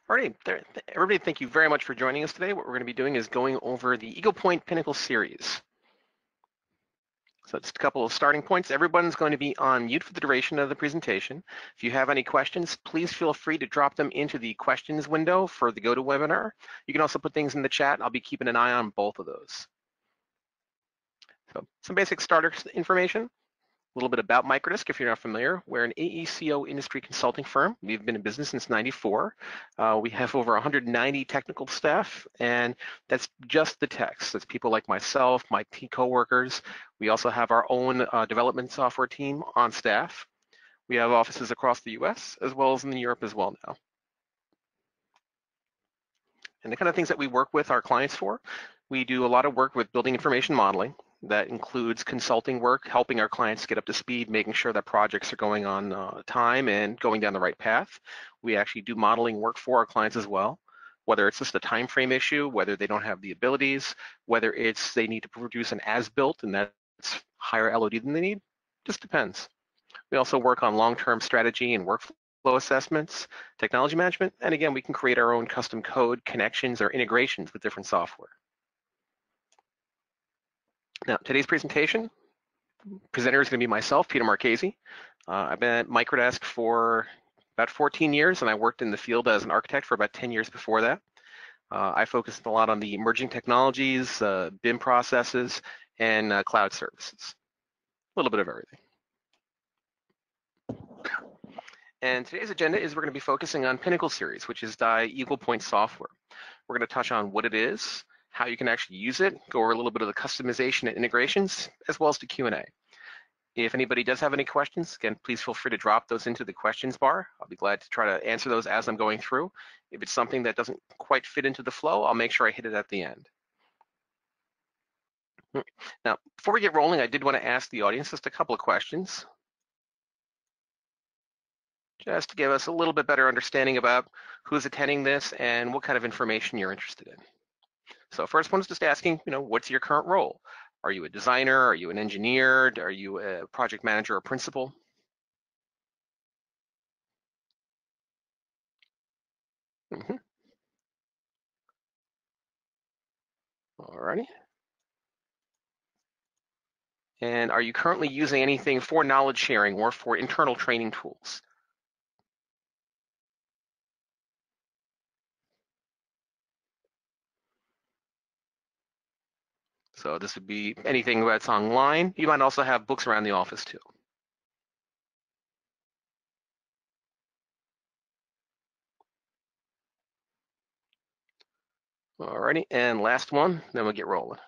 Alrighty, everybody, thank you very much for joining us today. What we're going to be doing is going over the Eagle Point Pinnacle Series. So just a couple of starting points. Everyone's going to be on mute for the duration of the presentation. If you have any questions, please feel free to drop them into the questions window for the GoToWebinar. You can also put things in the chat. I'll be keeping an eye on both of those. So some basic starter information. A little bit about Microdisc, if you're not familiar. We're an AECO industry consulting firm. We've been in business since '94. We have over 190 technical staff, and that's just the techs. That's people like myself, my co-workers. We also have our own development software team on staff. We have offices across the US as well as in Europe as well now. And the kind of things that we work with our clients for, we do a lot of work with building information modeling. That includes consulting work, helping our clients get up to speed, making sure that projects are going on time and going down the right path. We actually do modeling work for our clients as well, whether it's just a time frame issue, whether they don't have the abilities, whether it's they need to produce an as-built and that's higher LOD than they need, just depends. We also work on long-term strategy and workflow assessments, technology management, and again, we can create our own custom code, connections, or integrations with different software. Now, today's presentation, presenter is going to be myself, Peter Marchese. I've been at Microdisc for about 14 years, and I worked in the field as an architect for about 10 years before that. I focused a lot on the emerging technologies, BIM processes, and cloud services. A little bit of everything. And today's agenda is we're going to be focusing on Pinnacle Series, which is by Eagle Point software. We're going to touch on what it is, how you can actually use it, go over a little bit of the customization and integrations, as well as the Q&A. If anybody does have any questions, again, please feel free to drop those into the questions bar. I'll be glad to try to answer those as I'm going through. If it's something that doesn't quite fit into the flow, I'll make sure I hit it at the end. Now, before we get rolling, I did want to ask the audience just a couple of questions, just to give us a little bit better understanding about who's attending this and what kind of information you're interested in. So first one is just asking, what's your current role? Are you a designer? Are you an engineer? Are you a project manager or principal? Alrighty. And are you currently using anything for knowledge sharing or for internal training tools? So this would be anything that's online. You might also have books around the office too. Alrighty, and last one, then we'll get rolling.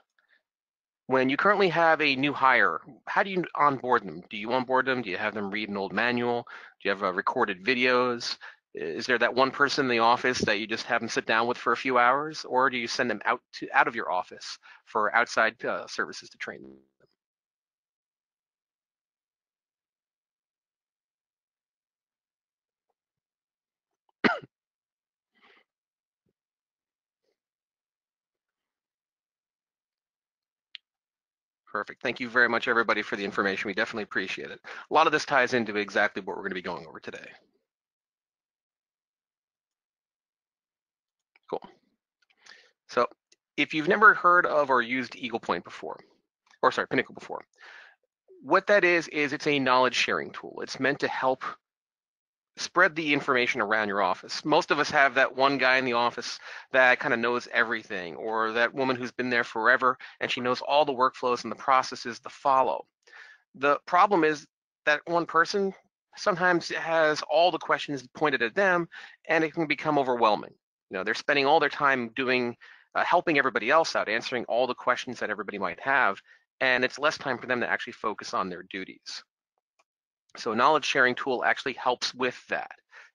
When you currently have a new hire, how do you onboard them? Do you onboard them? Do you have them read an old manual? Do you have recorded videos? Is there that one person in the office that you just have them sit down with for a few hours, or do you send them out of your office for outside services to train them? Perfect. Thank you very much, everybody, for the information. We definitely appreciate it. A lot of this ties into exactly what we're going to be going over today. Cool. So if you've never heard of or used Eagle Point before, or sorry, Pinnacle before, what that is it's a knowledge sharing tool. It's meant to help spread the information around your office. Most of us have that one guy in the office that kind of knows everything, or that woman who's been there forever and she knows all the workflows and the processes to follow. The problem is that one person sometimes has all the questions pointed at them, and it can become overwhelming. They're spending all their time doing, helping everybody else out, answering all the questions that everybody might have, and it's less time for them to actually focus on their duties. So a knowledge sharing tool actually helps with that.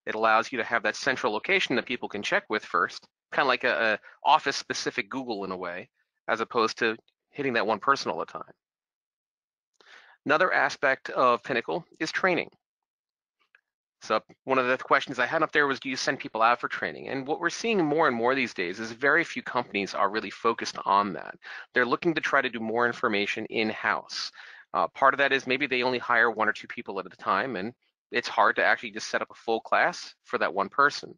It allows you to have that central location that people can check with first, kind of like a office-specific Google in a way, as opposed to hitting that one person all the time. Another aspect of Pinnacle is training. So one of the questions I had up there was, do you send people out for training? And what we're seeing more and more these days is very few companies are really focused on that. They're looking to try to do more information in-house. Part of that is maybe they only hire 1 or 2 people at a time, and it's hard to actually just set up a full class for that one person.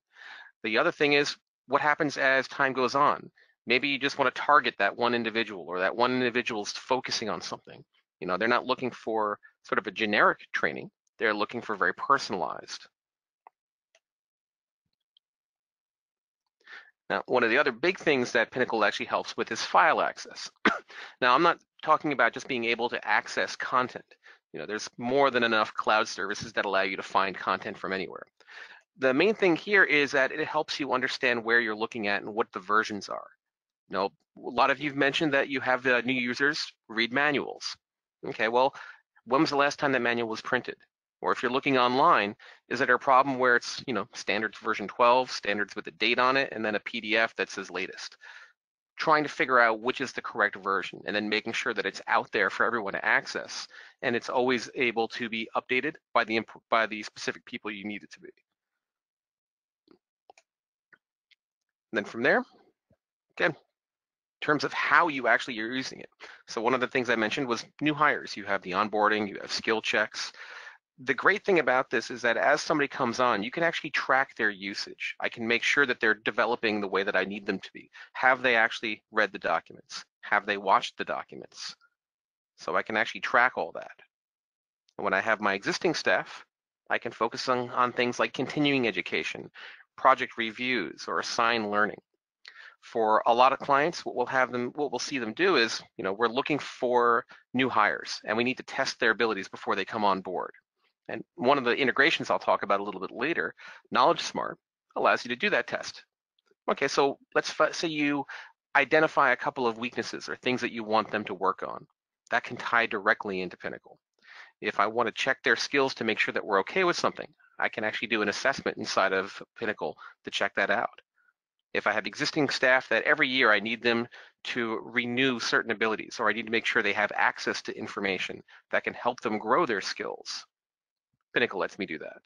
The other thing is what happens as time goes on. Maybe you just want to target that one individual, or that one individual is focusing on something. They're not looking for sort of a generic training. They're looking for very personalized. Now, one of the other big things that Pinnacle actually helps with is file access. Now, I'm not talking about just being able to access content. There's more than enough cloud services that allow you to find content from anywhere. The main thing here is that it helps you understand where you're looking at and what the versions are. A lot of you've mentioned that you have new users read manuals. Okay, well, when was the last time that manual was printed? Or if you're looking online, is there a problem where it's, standards version 12, standards with a date on it, and then a PDF that says latest? Trying to figure out which is the correct version, and then making sure that it's out there for everyone to access, and it's always able to be updated by the specific people you need it to be. And then from there, again, in terms of how you actually are using it. So one of the things I mentioned was new hires. You have the onboarding, you have skill checks. The great thing about this is that as somebody comes on, you can actually track their usage. I can make sure that they're developing the way that I need them to be. Have they actually read the documents? Have they watched the documents? So I can actually track all that. And when I have my existing staff, I can focus on things like continuing education, project reviews, or assigned learning. For a lot of clients, what we'll see them do is, we're looking for new hires, and we need to test their abilities before they come on board. And one of the integrations I'll talk about a little bit later, Knowledge Smart, allows you to do that test. Okay, so let's say you identify a couple of weaknesses or things that you want them to work on. That can tie directly into Pinnacle. If I want to check their skills to make sure that we're okay with something, I can actually do an assessment inside of Pinnacle to check that out. If I have existing staff that every year I need them to renew certain abilities, or I need to make sure they have access to information that can help them grow their skills, Pinnacle lets me do that.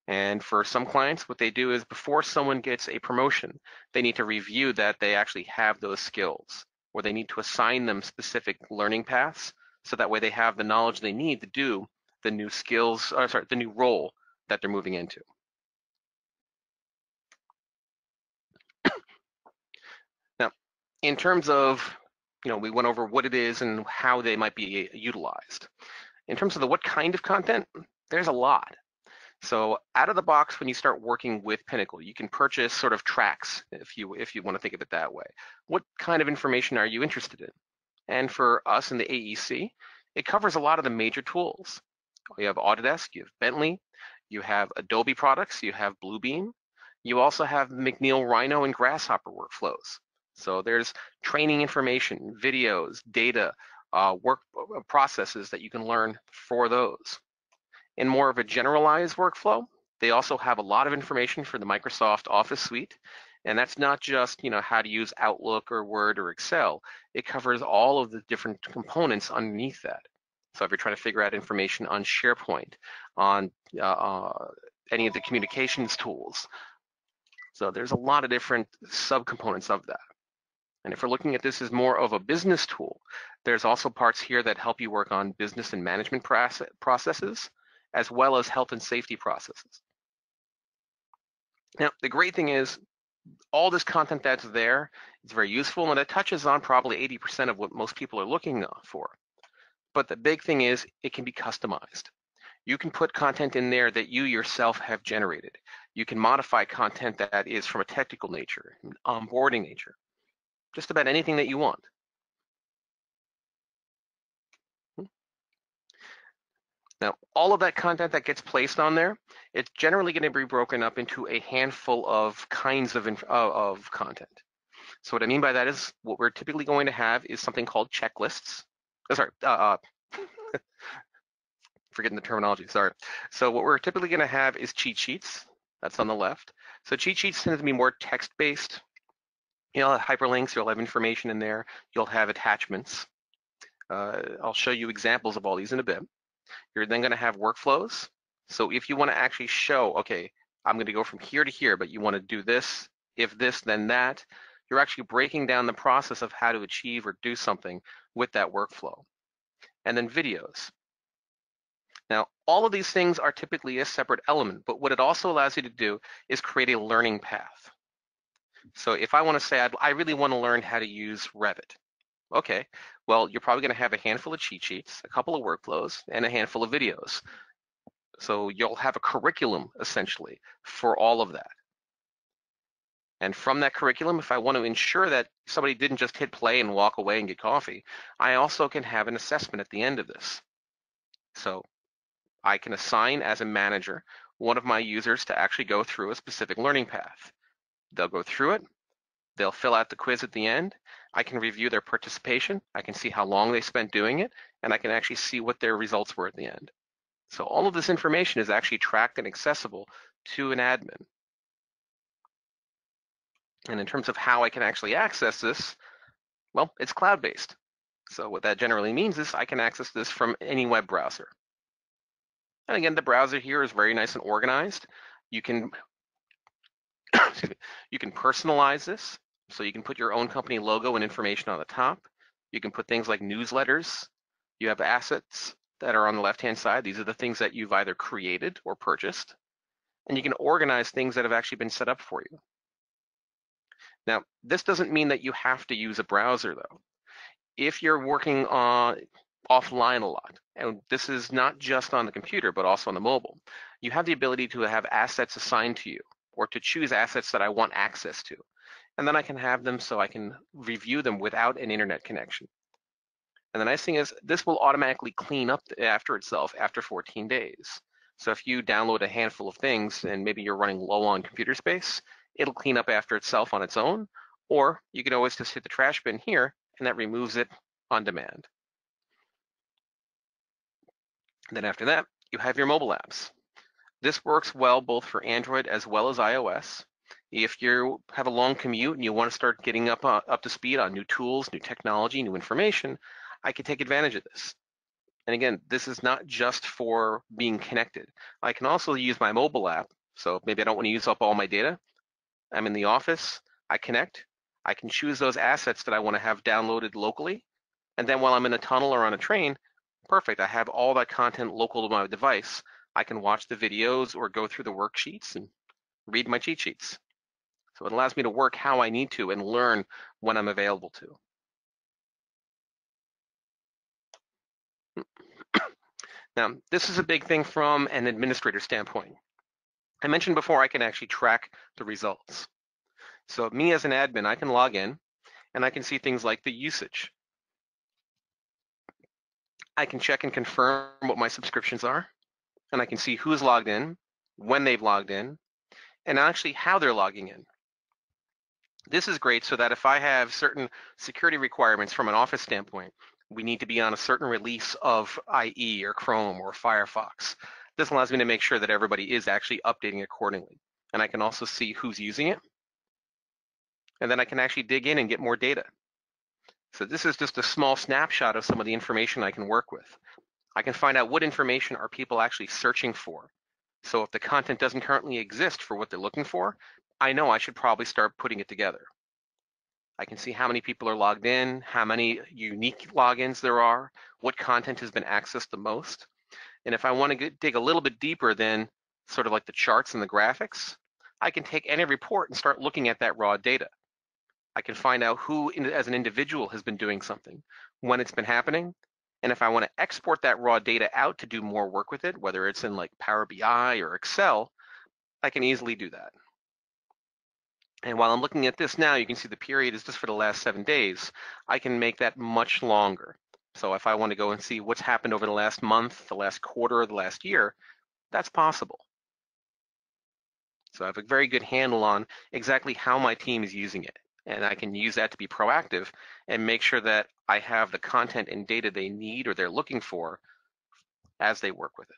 And for some clients, what they do is before someone gets a promotion, they need to review that they actually have those skills, or they need to assign them specific learning paths, so that way they have the knowledge they need to do the new skills, the new role that they're moving into. Now, in terms of, we went over what it is and how they might be utilized. In terms of what kind of content, there's a lot. So out of the box, when you start working with Pinnacle, you can purchase sort of tracks, if you want to think of it that way. What kind of information are you interested in? And for us in the AEC, it covers a lot of the major tools. You have Autodesk, you have Bentley, you have Adobe products, you have Bluebeam. You also have McNeil Rhino and Grasshopper workflows. So there's training information, videos, data, work processes that you can learn for those. In more of a generalized workflow, they also have a lot of information for the Microsoft Office suite. And that's not just, how to use Outlook or Word or Excel. It covers all of the different components underneath that. So if you're trying to figure out information on SharePoint, on any of the communications tools. So there's a lot of different subcomponents of that. And if we're looking at this as more of a business tool, there's also parts here that help you work on business and management processes, as well as health and safety processes. Now, the great thing is, all this content that's there is very useful, and it touches on probably 80% of what most people are looking for. But the big thing is, it can be customized. You can put content in there that you yourself have generated. You can modify content that is from a technical nature, onboarding nature, just about anything that you want. Now, all of that content that gets placed on there, it's generally going to be broken up into a handful of kinds of content. So what I mean by that is what we're typically going to have is something called checklists. Forgetting the terminology, sorry. So what we're typically going to have is cheat sheets. That's on the left. So cheat sheets tend to be more text-based. You'll have hyperlinks, you'll have information in there, you'll have attachments. I'll show you examples of all these in a bit. You're then going to have workflows. So if you want to actually show, okay, I'm going to go from here to here, but you want to do this, if this, then that, you're actually breaking down the process of how to achieve or do something with that workflow. And then videos. Now, all of these things are typically a separate element, but what it also allows you to do is create a learning path. So if I want to say I really want to learn how to use Revit, okay, well, you're probably going to have a handful of cheat sheets, a couple of workflows, and a handful of videos. So you'll have a curriculum, essentially, for all of that. And from that curriculum, if I want to ensure that somebody didn't just hit play and walk away and get coffee, I also can have an assessment at the end of this. So I can assign as a manager one of my users to actually go through a specific learning path. They'll go through it. They'll fill out the quiz at the end. I can review their participation. I can see how long they spent doing it, and I can actually see what their results were at the end. So all of this information is actually tracked and accessible to an admin. And in terms of how I can actually access this, well, it's cloud-based. So what that generally means is I can access this from any web browser. And again, the browser here is very nice and organized. You can, excuse me, you can personalize this. So you can put your own company logo and information on the top. You can put things like newsletters. You have assets that are on the left-hand side. These are the things that you've either created or purchased. And you can organize things that have actually been set up for you. Now, this doesn't mean that you have to use a browser, though. If you're working on offline a lot, and this is not just on the computer, but also on the mobile, you have the ability to have assets assigned to you or to choose assets that I want access to. And then I can have them so I can review them without an internet connection. And the nice thing is this will automatically clean up after itself after 14 days. So if you download a handful of things and maybe you're running low on computer space, it'll clean up after itself on its own, or you can always just hit the trash bin here and that removes it on demand. And then after that, you have your mobile apps. This works well both for Android as well as iOS. If you have a long commute and you want to start getting up to speed on new tools, new technology, new information, I can take advantage of this. And again, this is not just for being connected. I can also use my mobile app. So maybe I don't want to use up all my data. I'm in the office, I connect, I can choose those assets that I want to have downloaded locally. And then while I'm in a tunnel or on a train, perfect, I have all that content local to my device. I can watch the videos or go through the worksheets and read my cheat sheets. So it allows me to work how I need to and learn when I'm available to. Now, this is a big thing from an administrator standpoint. I mentioned before I can actually track the results. So me as an admin, I can log in and I can see things like the usage. I can check and confirm what my subscriptions are, and I can see who's logged in, when they've logged in, and actually how they're logging in. This is great so that if I have certain security requirements from an office standpoint, we need to be on a certain release of IE or Chrome or Firefox. This allows me to make sure that everybody is actually updating accordingly. And I can also see who's using it. And then I can actually dig in and get more data. So this is just a small snapshot of some of the information I can work with. I can find out what information are people actually searching for. So if the content doesn't currently exist for what they're looking for, I know I should probably start putting it together. I can see how many people are logged in, how many unique logins there are, what content has been accessed the most. And if I want to dig a little bit deeper than sort of like the charts and the graphics, I can take any report and start looking at that raw data. I can find out who, as an individual, has been doing something, when it's been happening, and if I want to export that raw data out to do more work with it, whether it's in like Power BI or Excel, I can easily do that. And while I'm looking at this now, you can see the period is just for the last 7 days. I can make that much longer. So if I want to go and see what's happened over the last month, the last quarter, or the last year, that's possible. So I have a very good handle on exactly how my team is using it. And I can use that to be proactive and make sure that I have the content and data they need or they're looking for as they work with it.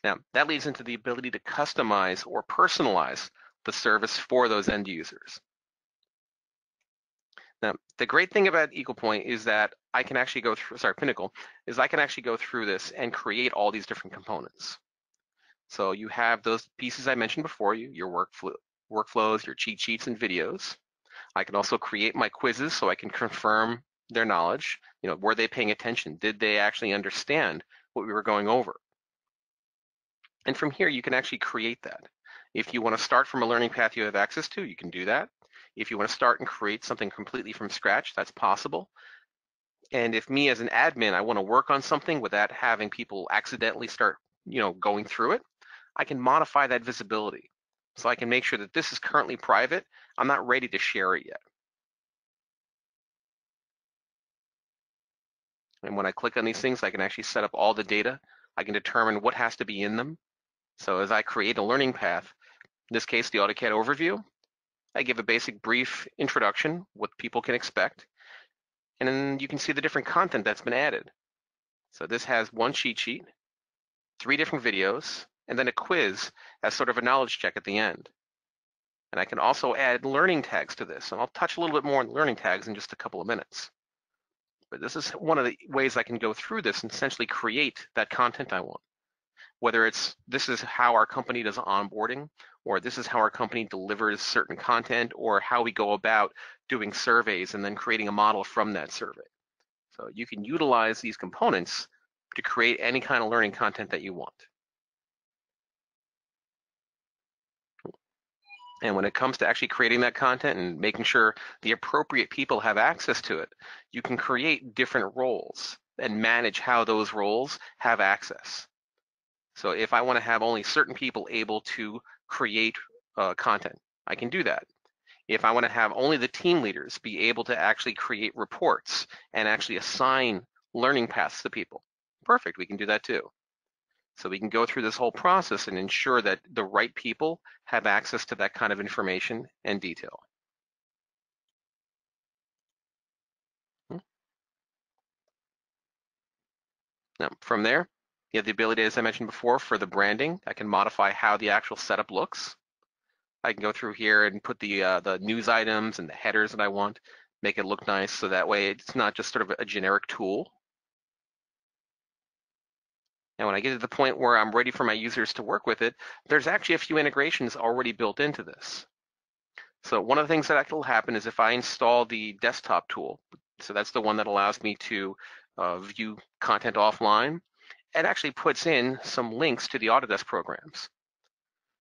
Now, that leads into the ability to customize or personalize the service for those end users. Now, the great thing about Eagle Point is that I can actually go through, Pinnacle, is I can actually go through this and create all these different components. So you have those pieces I mentioned before you, your workflows, your cheat sheets and videos. I can also create my quizzes so I can confirm their knowledge. Were they paying attention? Did they actually understand what we were going over? And from here, you can actually create that. If you want to start from a learning path you have access to, you can do that. If you want to start and create something completely from scratch, that's possible. And if me as an admin, I want to work on something without having people accidentally start, going through it, I can modify that visibility. So I can make sure that this is currently private. I'm not ready to share it yet. And when I click on these things, I can actually set up all the data. I can determine what has to be in them. So as I create a learning path, in this case, the AutoCAD overview, I give a basic brief introduction, what people can expect. And then you can see the different content that's been added. So this has one cheat sheet, 3 different videos, and then a quiz as sort of a knowledge check at the end. And I can also add learning tags to this. And I'll touch a little bit more on learning tags in just a couple of minutes. But this is one of the ways I can go through this and essentially create that content I want. Whether it's this is how our company does onboarding, or this is how our company delivers certain content, or how we go about doing surveys and then creating a model from that survey. So you can utilize these components to create any kind of learning content that you want. And when it comes to actually creating that content and making sure the appropriate people have access to it, you can create different roles and manage how those roles have access. So if I want to have only certain people able to create content, I can do that. If I want to have only the team leaders be able to actually create reports and actually assign learning paths to people, perfect, we can do that too. So we can go through this whole process and ensure that the right people have access to that kind of information and detail. Now, from there, you have the ability, as I mentioned before, for the branding. I can modify how the actual setup looks. I can go through here and put the news items and the headers that I want, make it look nice, so that way it's not just sort of a generic tool. And when I get to the point where I'm ready for my users to work with it, there's actually a few integrations already built into this. So one of the things that will happen is if I install the desktop tool, so that's the one that allows me to view content offline, it actually puts in some links to the Autodesk programs.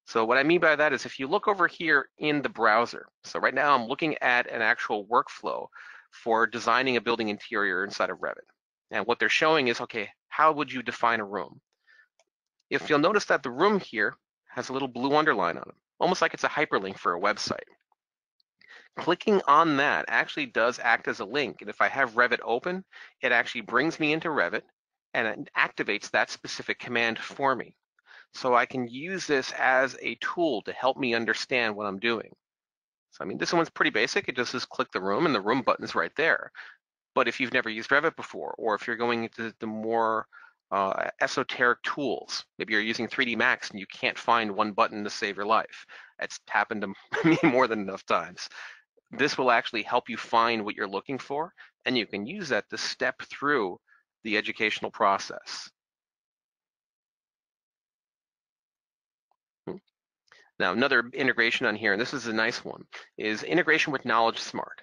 So what I mean by that is if you look over here in the browser, so right now I'm looking at an actual workflow for designing a building interior inside of Revit. And what they're showing is, okay, how would you define a room? If you'll notice that the room here has a little blue underline on it, almost like it's a hyperlink for a website. Clicking on that actually does act as a link. And if I have Revit open, it actually brings me into Revit and it activates that specific command for me. So I can use this as a tool to help me understand what I'm doing. So I mean, this one's pretty basic. It just says click the room and the room button's right there. But if you've never used Revit before, or if you're going into the more esoteric tools, maybe you're using 3D Max and you can't find one button to save your life. It's happened to me more than enough times. This will actually help you find what you're looking for, and you can use that to step through the educational process. Now, another integration on here, and this is a nice one, is integration with Knowledge Smart.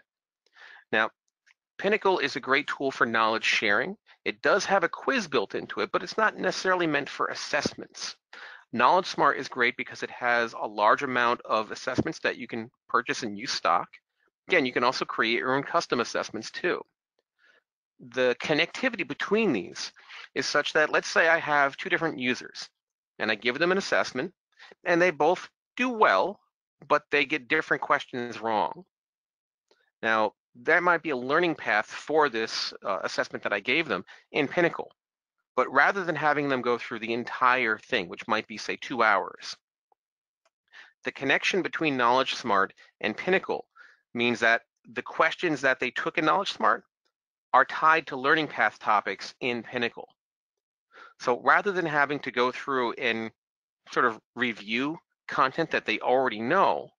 Now, Pinnacle is a great tool for knowledge sharing. It does have a quiz built into it, but it's not necessarily meant for assessments. Knowledge Smart is great because it has a large amount of assessments that you can purchase and use stock. Again, you can also create your own custom assessments too. The connectivity between these is such that, let's say I have 2 different users and I give them an assessment and they both do well, but they get different questions wrong. Now, that might be a learning path for this assessment that I gave them in Pinnacle. But rather than having them go through the entire thing, which might be, say, 2 hours, the connection between Knowledge Smart and Pinnacle means that the questions that they took in Knowledge Smart are tied to learning path topics in Pinnacle. So rather than having to go through and sort of review content that they already know,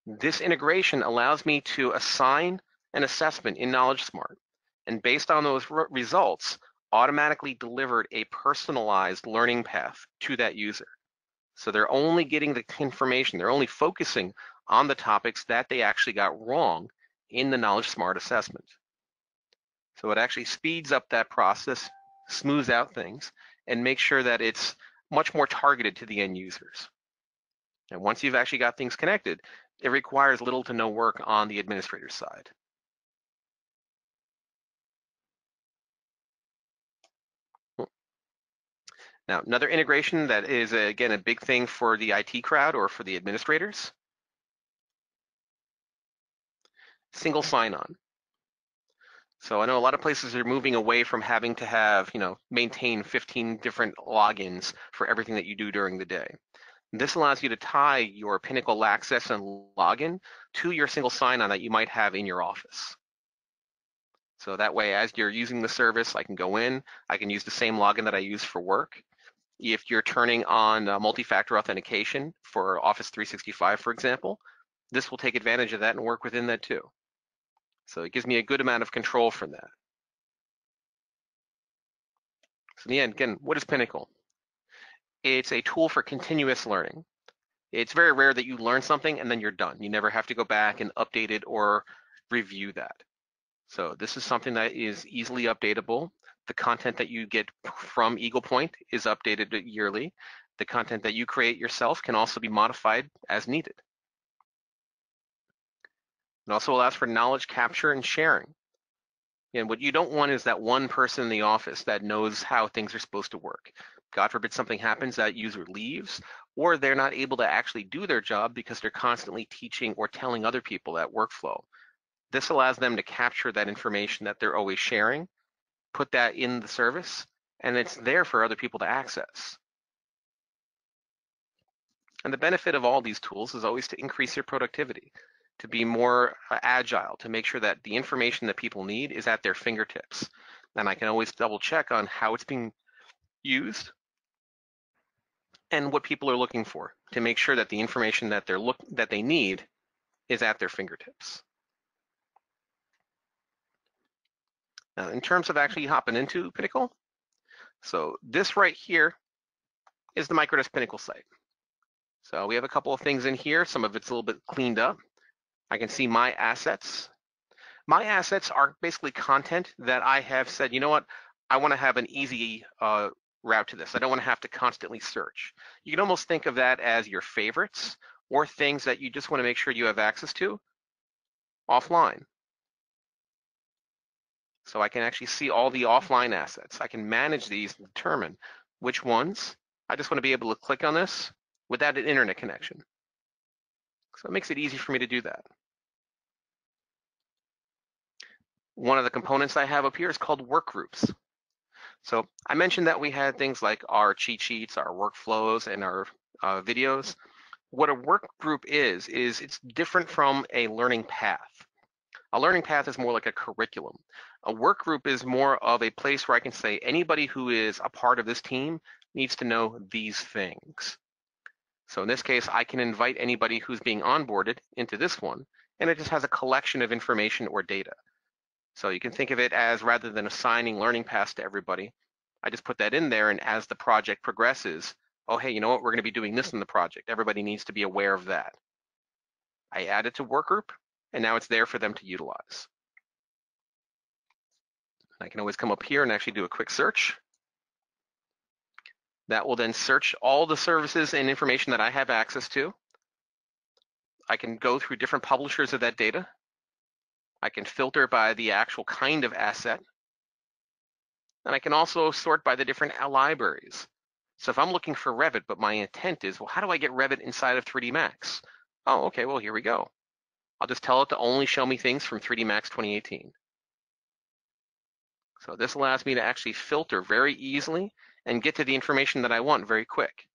this integration allows me to assign an assessment in Knowledge Smart, and based on those results, automatically delivered a personalized learning path to that user. So they're only getting the information, they're only focusing on the topics that they actually got wrong in the Knowledge Smart assessment. So it actually speeds up that process, smooths out things, and makes sure that it's much more targeted to the end users. And once you've actually got things connected, it requires little to no work on the administrator's side. Now, another integration that is, again, a big thing for the IT crowd or for the administrators, single sign-on. So I know a lot of places are moving away from having to have, maintain 15 different logins for everything that you do during the day. This allows you to tie your Pinnacle access and login to your single sign-on that you might have in your office. So that way, as you're using the service, I can go in, I can use the same login that I use for work. If you're turning on multi-factor authentication for Office 365, for example, this will take advantage of that and work within that too. So it gives me a good amount of control from that. So in the end, again, what is Pinnacle? It's a tool for continuous learning. It's very rare that you learn something and then you're done. You never have to go back and update it or review that. So this is something that is easily updatable. The content that you get from Eagle Point is updated yearly. The content that you create yourself can also be modified as needed. It also allows for knowledge capture and sharing. And what you don't want is that one person in the office that knows how things are supposed to work. God forbid something happens, that user leaves, or they're not able to actually do their job because they're constantly teaching or telling other people that workflow. This allows them to capture that information that they're always sharing, put that in the service, and it's there for other people to access. And the benefit of all these tools is always to increase your productivity, to be more agile, to make sure that the information that people need is at their fingertips. And I can always double check on how it's being used and what people are looking for to make sure that the information that they need is at their fingertips. Now, in terms of actually hopping into Pinnacle, so this right here is the Microdesk Pinnacle site. So we have a couple of things in here. Some of it's a little bit cleaned up. I can see my assets. My assets are basically content that I have said, you know what, I want to have an easy route to this. I don't want to have to constantly search. You can almost think of that as your favorites or things that you just want to make sure you have access to offline. So I can actually see all the offline assets. I can manage these and determine which ones. I just want to be able to click on this without an internet connection. So it makes it easy for me to do that. One of the components I have up here is called work groups. So I mentioned that we had things like our cheat sheets, our workflows, and our videos. What a work group is it's different from a learning path. A learning path is more like a curriculum. A work group is more of a place where I can say anybody who is a part of this team needs to know these things. So in this case, I can invite anybody who's being onboarded into this one, and it just has a collection of information or data. So you can think of it as, rather than assigning learning paths to everybody, I just put that in there, and as the project progresses, oh, hey, you know what, we're going to be doing this in the project. Everybody needs to be aware of that. I add it to work group, and now it's there for them to utilize. I can always come up here and actually do a quick search. That will then search all the services and information that I have access to. I can go through different publishers of that data. I can filter by the actual kind of asset. And I can also sort by the different libraries. So if I'm looking for Revit, but my intent is, well, how do I get Revit inside of 3D Max? Oh, okay, well, here we go. I'll just tell it to only show me things from 3D Max 2018. So this allows me to actually filter very easily and get to the information that I want very quick.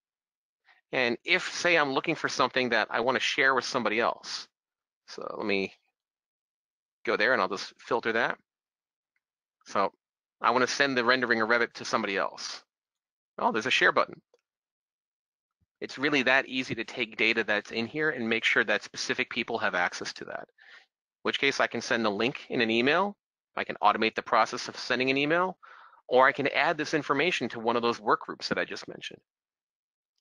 And if, say, I'm looking for something that I want to share with somebody else, so let me go there and I'll just filter that. So I want to send the rendering of Revit to somebody else. Oh, there's a share button. It's really that easy to take data that's in here and make sure that specific people have access to that. In which case I can send the link in an email. I can automate the process of sending an email, or I can add this information to one of those work groups that I just mentioned.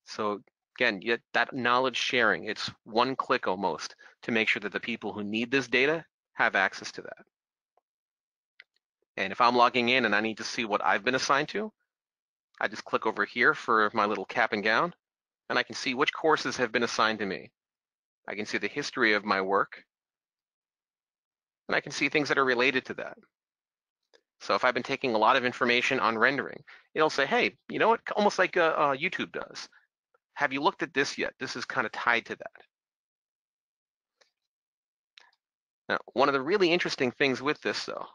So again, that knowledge sharing, it's one click almost to make sure that the people who need this data have access to that. And if I'm logging in and I need to see what I've been assigned to, I just click over here for my little cap and gown, and I can see which courses have been assigned to me. I can see the history of my work, and I can see things that are related to that. So if I've been taking a lot of information on rendering, it'll say, hey, you know what, almost like YouTube does. Have you looked at this yet? This is kind of tied to that. Now, one of the really interesting things with this, though,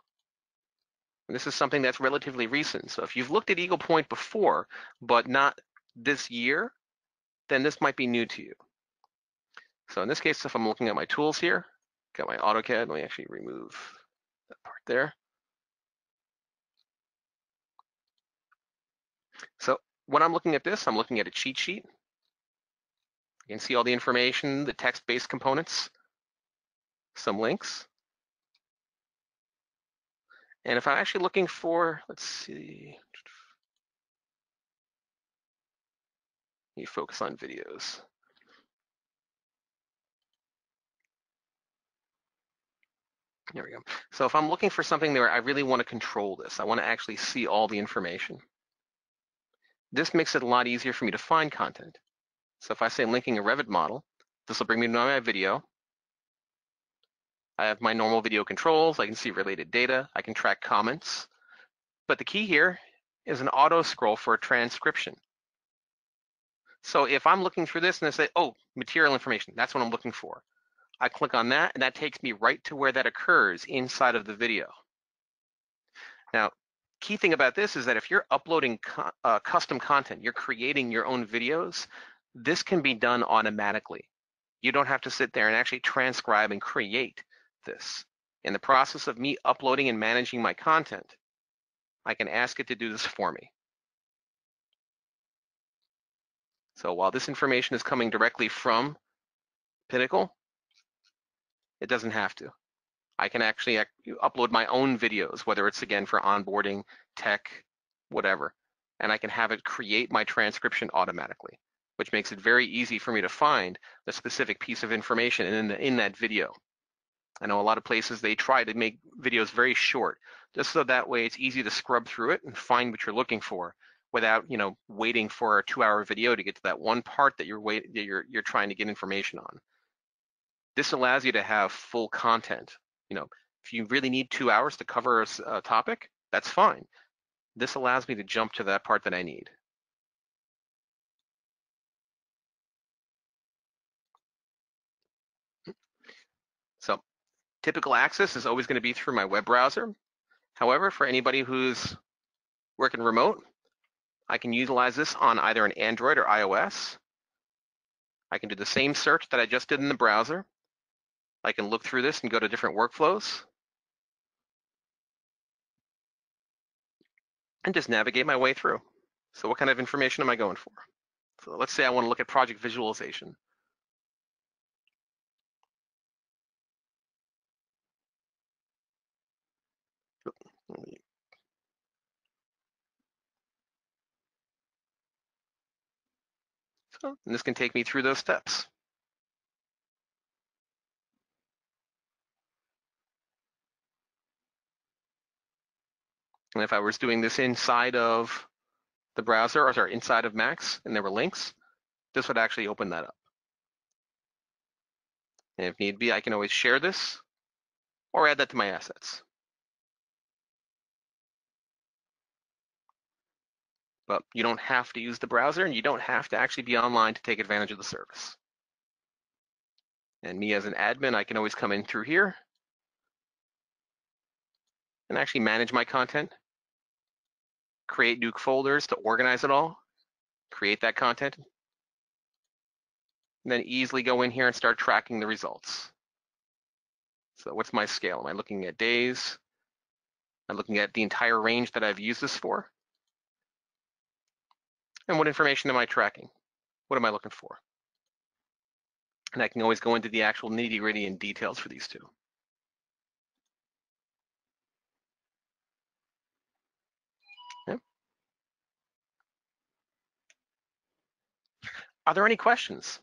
and this is something that's relatively recent. So if you've looked at Eagle Point before, but not this year, then this might be new to you. So in this case, if I'm looking at my tools here, got my AutoCAD, let me actually remove that part there. So when I'm looking at this, I'm looking at a cheat sheet. You can see all the information, the text-based components, some links. And if I'm actually looking for, let's see, let me focus on videos. There we go. So if I'm looking for something where I really want to control this, I want to actually see all the information. This makes it a lot easier for me to find content. So if I say linking a Revit model, this will bring me to my video. I have my normal video controls. I can see related data. I can track comments. But the key here is an auto scroll for a transcription. So if I'm looking through this and I say, oh, material information, that's what I'm looking for. I click on that, and that takes me right to where that occurs inside of the video. Now, key thing about this is that if you're uploading custom content, you're creating your own videos, this can be done automatically. You don't have to sit there and actually transcribe and create this. In the process of me uploading and managing my content, I can ask it to do this for me. So while this information is coming directly from Pinnacle, it doesn't have to. I can actually upload my own videos, whether it's, again, for onboarding, tech, whatever, and I can have it create my transcription automatically, which makes it very easy for me to find the specific piece of information in that video. I know a lot of places, they try to make videos very short, just so that way it's easy to scrub through it and find what you're looking for without, waiting for a 2-hour video to get to that one part that you're trying to get information on. This allows you to have full content. If you really need 2 hours to cover a topic, that's fine. This allows me to jump to that part that I need. So typical access is always going to be through my web browser. However, for anybody who's working remote, I can utilize this on either an Android or iOS. I can do the same search that I just did in the browser. I can look through this and go to different workflows and just navigate my way through. So what kind of information am I going for? So let's say I want to look at project visualization. So, and this can take me through those steps. And if I was doing this inside of the browser, or sorry, inside of Max, and there were links, this would actually open that up. And if need be, I can always share this or add that to my assets. But you don't have to use the browser, and you don't have to actually be online to take advantage of the service. And me as an admin, I can always come in through here and actually manage my content, create new folders to organize it all, create that content, and then easily go in here and start tracking the results. So what's my scale? Am I looking at days? Am I looking at the entire range that I've used this for? And what information am I tracking? What am I looking for? And I can always go into the actual nitty-gritty and details for these two. Okay. Are there any questions?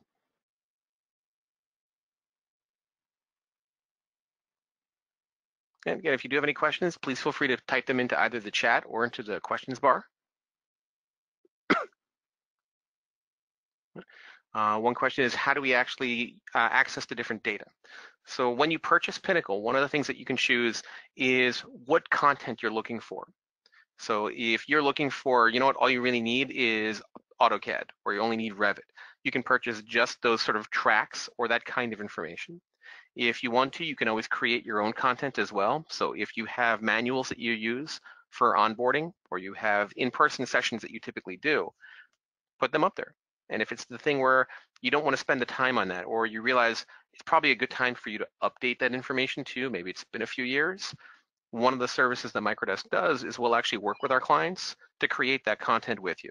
And again, if you do have any questions, please feel free to type them into either the chat or into the questions bar. One question is, how do we actually access the different data? So when you purchase Pinnacle, one of the things that you can choose is what content you're looking for. So if you're looking for, you know what, all you really need is AutoCAD, or you only need Revit, you can purchase just those sort of tracks or that kind of information. If you want to, you can always create your own content as well. So if you have manuals that you use for onboarding, or you have in-person sessions that you typically do, put them up there. And if it's the thing where you don't want to spend the time on that, or you realize it's probably a good time for you to update that information too, maybe it's been a few years, one of the services that Microdesk does is we'll actually work with our clients to create that content with you.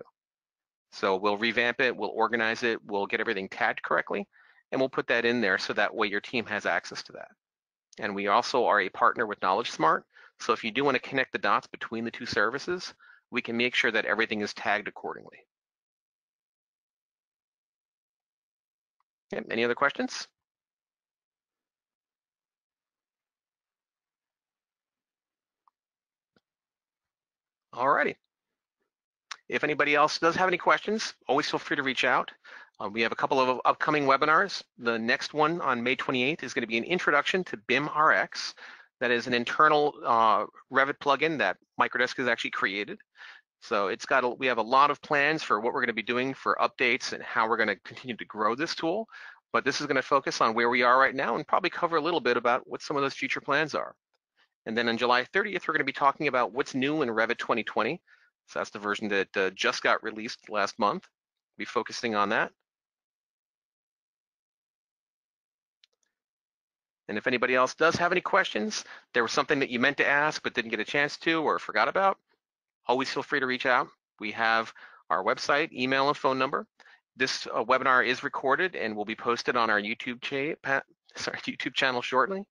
So we'll revamp it, we'll organize it, we'll get everything tagged correctly, and we'll put that in there so that way your team has access to that. And we also are a partner with KnowledgeSmart. So if you do want to connect the dots between the two services, we can make sure that everything is tagged accordingly. Okay, any other questions? Alrighty. If anybody else does have any questions, always feel free to reach out. We have a couple of upcoming webinars. The next one on May 28th is going to be an introduction to BIM RX. That is an internal Revit plugin that Microdesk has actually created. So we have a lot of plans for what we're going to be doing for updates and how we're going to continue to grow this tool. But this is going to focus on where we are right now and probably cover a little bit about what some of those future plans are. And then on July 30th, we're going to be talking about what's new in Revit 2020. So that's the version that just got released last month. We'll be focusing on that. And if anybody else does have any questions, there was something that you meant to ask but didn't get a chance to or forgot about, always feel free to reach out. We have our website, email, and phone number. This webinar is recorded and will be posted on our YouTube channel shortly.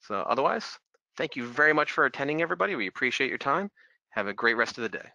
So otherwise, thank you very much for attending, everybody. We appreciate your time. Have a great rest of the day.